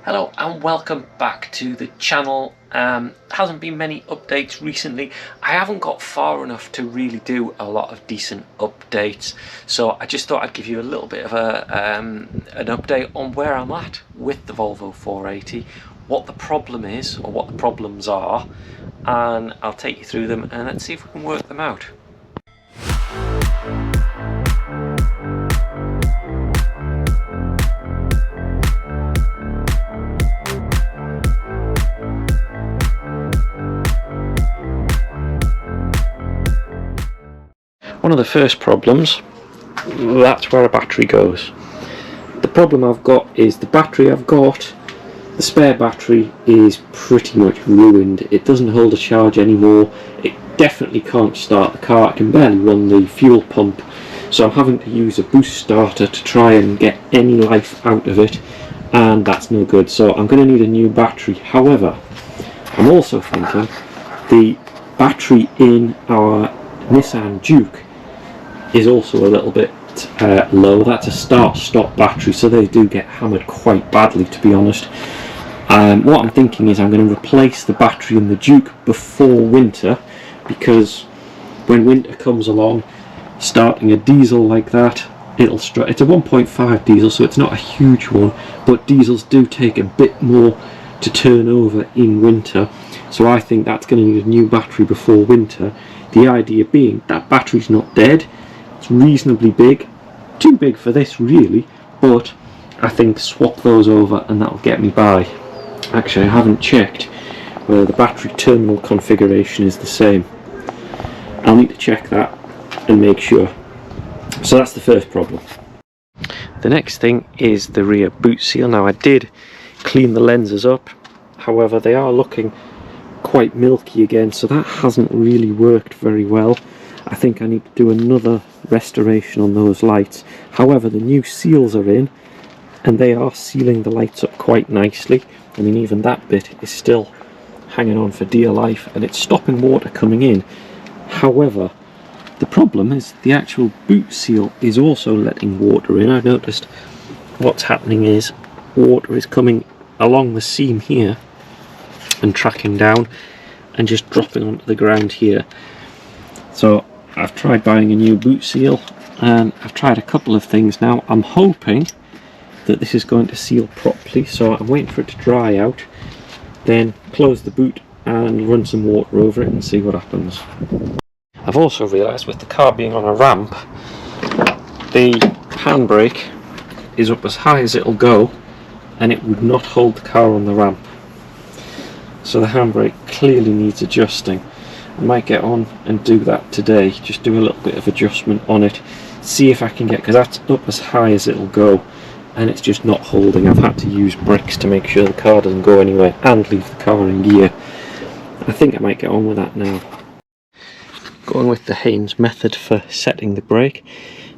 Hello and welcome back to the channel. Hasn't been many updates recently. I haven't got far enough to really do a lot of decent updates, so I just thought I'd give you a little bit of an update on where I'm at with the Volvo 480, what the problem is or what the problems are, and I'll take you through them and let's see if we can work them out. One of the first problems, that's where a battery goes. The problem I've got is the battery I've got, the spare battery is pretty much ruined. It doesn't hold a charge anymore. It definitely can't start the car. I can barely run the fuel pump, so I'm having to use a boost starter to try and get any life out of it, and that's no good. So I'm going to need a new battery. However, I'm also thinking the battery in our Nissan Juke is also a little bit low. That's a start-stop battery, so they do get hammered quite badly, to be honest. What I'm thinking is I'm going to replace the battery in the Juke before winter, because when winter comes along, starting a diesel like that, it's a 1.5 diesel, so it's not a huge one, but diesels do take a bit more to turn over in winter, so I think that's going to need a new battery before winter. The idea being that battery's not dead. It's reasonably big, too big for this really, but I think swap those over and that'll get me by. Actually, I haven't checked whether the battery terminal configuration is the same. I'll need to check that and make sure. So that's the first problem. The next thing is the rear boot seal. Now I did clean the lenses up, however they are looking quite milky again, so that hasn't really worked very well. I think I need to do another restoration on those lights. However, the new seals are in and they are sealing the lights up quite nicely. I mean, even that bit is still hanging on for dear life and it's stopping water coming in. However, the problem is the actual boot seal is also letting water in. I noticed what's happening is water is coming along the seam here and tracking down and just dropping onto the ground here. So I've tried buying a new boot seal and I've tried a couple of things now. I'm hoping that this is going to seal properly, so I'm waiting for it to dry out, then close the boot and run some water over it and see what happens. I've also realised with the car being on a ramp, the handbrake is up as high as it'll go and it would not hold the car on the ramp. So the handbrake clearly needs adjusting. I might get on and do that today, just do a little bit of adjustment on it, see if I can get, because that's up as high as it'll go and it's just not holding. I've had to use bricks to make sure the car doesn't go anywhere and leave the car in gear. I think I might get on with that now. Going with the Haynes method for setting the brake.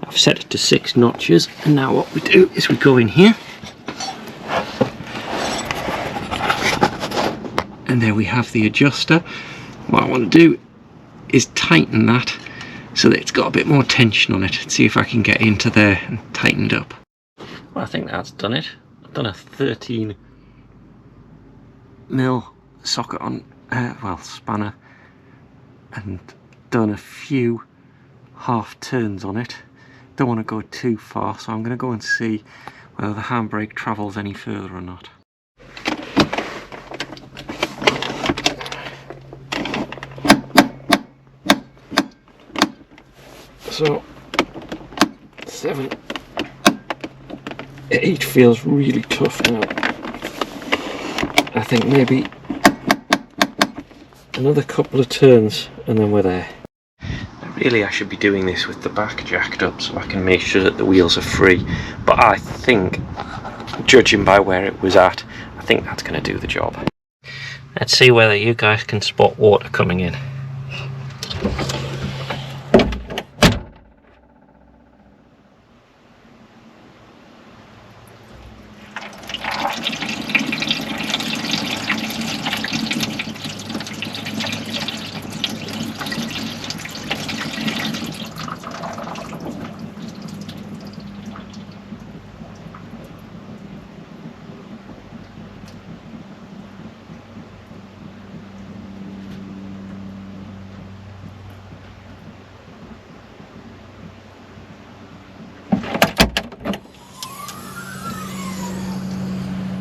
I've set it to 6 notches and now what we do is we go in here and there we have the adjuster. What I want to do is tighten that so that it's got a bit more tension on it. See if I can get into there and tightened up. Well, I think that's done it. I've done a 13mm socket on, spanner, and done a few half turns on it. Don't want to go too far, so I'm going to go and see whether the handbrake travels any further or not. So 7, 8 feels really tough now. I think maybe another couple of turns and then we're there. Really, I should be doing this with the back jacked up so I can make sure that the wheels are free, but I think, judging by where it was at, I think that's going to do the job. Let's see whether you guys can spot water coming in.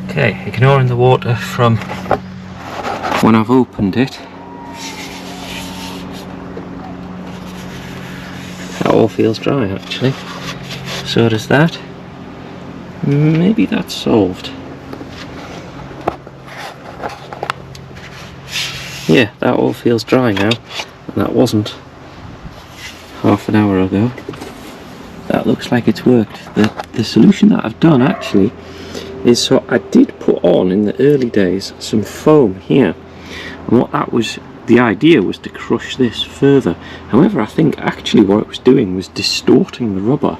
Okay, ignoring the water from when I've opened it, that all feels dry actually. So does that. Maybe that's solved. Yeah, that all feels dry now, and that wasn't half an hour ago. That looks like it's worked. The solution that I've done actually is, so I did put on in the early days some foam here, and what that was, the idea was to crush this further. However, I think actually what it was doing was distorting the rubber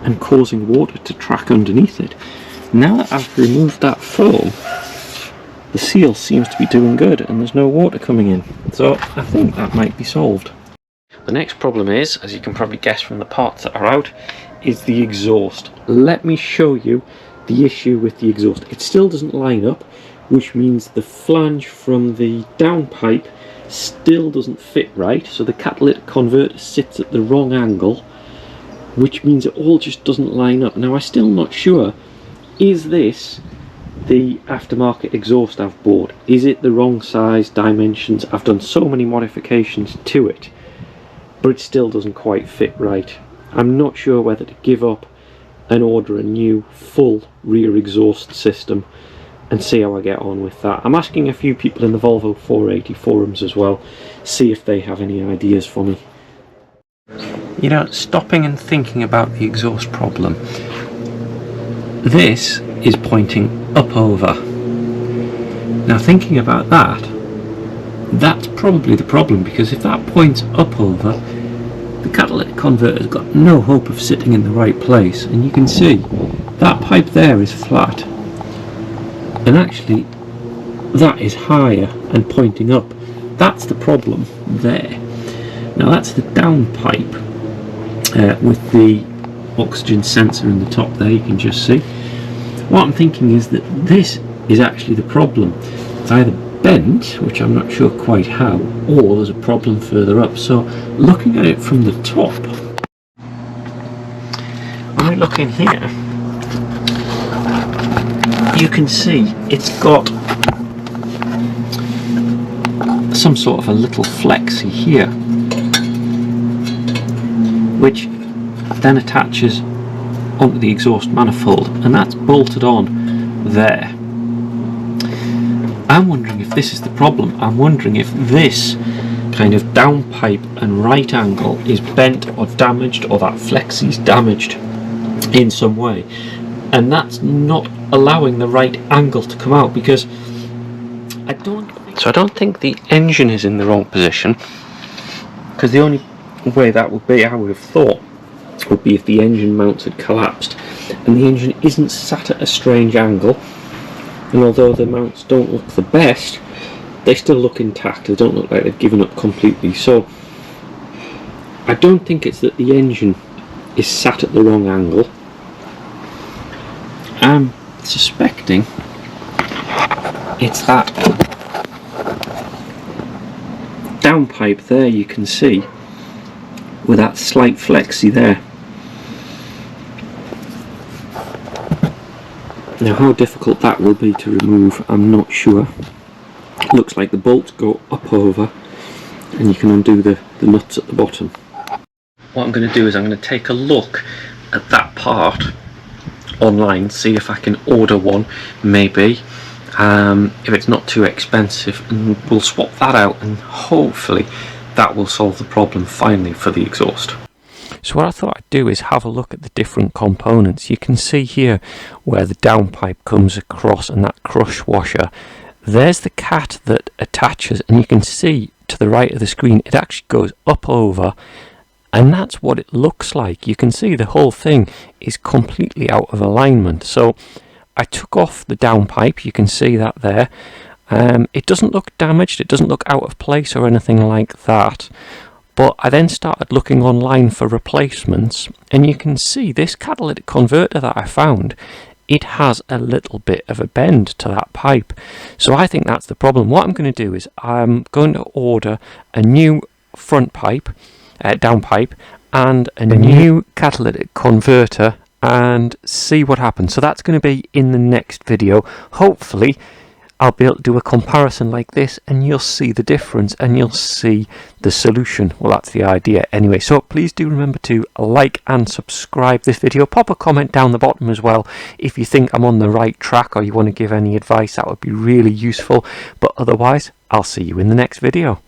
and causing water to track underneath it. Now that I've removed that foam, the seal seems to be doing good and there's no water coming in. So I think that might be solved. The next problem is, as you can probably guess from the parts that are out, is the exhaust. Let me show you the issue with the exhaust. It still doesn't line up, which means the flange from the downpipe still doesn't fit right. So the catalytic converter sits at the wrong angle, which means it all just doesn't line up. Now I'm still not sure, is this the aftermarket exhaust I've bought? Is it the wrong size, dimensions? I've done so many modifications to it, but it still doesn't quite fit right. I'm not sure whether to give up and order a new full rear exhaust system and see how I get on with that. I'm asking a few people in the Volvo480 forums as well, see if they have any ideas for me. You know, stopping and thinking about the exhaust problem, this is pointing up over. Now thinking about that, that's probably the problem, because if that points up over, the catalytic converter's got no hope of sitting in the right place, and you can see that pipe there is flat, and actually that is higher and pointing up. That's the problem there. Now that's the down pipe with the oxygen sensor in the top there, you can just see. What I'm thinking is that this is actually the problem. It's either bent, which I'm not sure quite how, or there's a problem further up. So looking at it from the top, when we look in here, you can see it's got some sort of a little flexi here, which then attaches onto the exhaust manifold, and that's bolted on there. I'm wondering if this is the problem. I'm wondering if this kind of downpipe and right angle is bent or damaged, or that flexi's damaged in some way, and that's not allowing the right angle to come out, because I don't think the engine is in the wrong position, because the only way that would be, I would have thought, would be if the engine mounts had collapsed, and the engine isn't sat at a strange angle, and although the mounts don't look the best, they still look intact. They don't look like they've given up completely. So I don't think it's that the engine is sat at the wrong angle. I'm suspecting it's that downpipe there, you can see, with that slight flexi there. Now how difficult that will be to remove, I'm not sure. Looks like the bolts go up over, and you can undo the nuts at the bottom. What I'm going to do is I'm going to take a look at that part online, see if I can order one, maybe, if it's not too expensive, and we'll swap that out, and hopefully that will solve the problem finally for the exhaust. So what I thought I'd do is have a look at the different components. You can see here where the downpipe comes across, and that crush washer. There's the cat that attaches, and you can see to the right of the screen it actually goes up over, and that's what it looks like. You can see the whole thing is completely out of alignment. So I took off the downpipe, you can see that there. It doesn't look damaged, it doesn't look out of place or anything like that. But I then started looking online for replacements, and you can see this catalytic converter that I found, it has a little bit of a bend to that pipe. So I think that's the problem. What I'm going to do is I'm going to order a new front pipe, downpipe, and a new catalytic converter and see what happens. So that's going to be in the next video. Hopefully I'll be able to do a comparison like this and you'll see the difference and you'll see the solution. Well, that's the idea anyway. So please do remember to like and subscribe this video. Pop a comment down the bottom as well if you think I'm on the right track or you want to give any advice. That would be really useful. But otherwise, I'll see you in the next video.